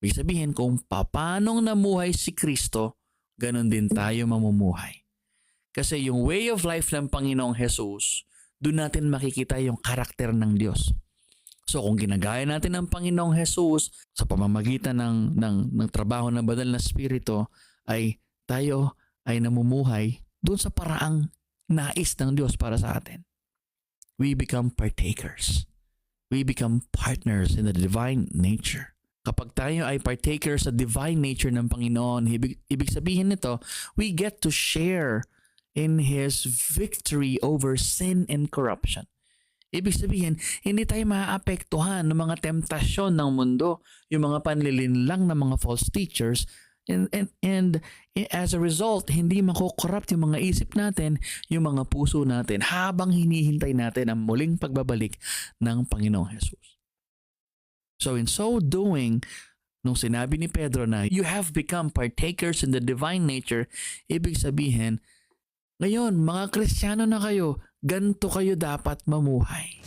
Ibig sabihin, kung paanong namuhay si Kristo, ganun din tayo mamumuhay. Kasi yung way of life ng Panginoong Jesus, doon natin makikita yung karakter ng Diyos. So kung ginagaya natin ang Panginoong Jesus sa pamamagitan ng trabaho ng banal na Espiritu, ay tayo ay namumuhay doon sa paraang nais ng Diyos para sa atin. We become partakers. We become partners in the divine nature. Kapag tayo ay partakers sa divine nature ng Panginoon, ibig sabihin nito, we get to share in His victory over sin and corruption. Ibig sabihin, hindi tayo maaapektuhan ng mga temptasyon ng mundo, yung mga panlilinlang ng mga false teachers, and as a result, hindi makokorrupt yung mga isip natin, yung mga puso natin, habang hinihintay natin ang muling pagbabalik ng Panginoong Jesus. So in so doing, nung sinabi ni Pedro na you have become partakers in the divine nature, ibig sabihin, ngayon mga Kristiyano na kayo, ganito kayo dapat mamuhay.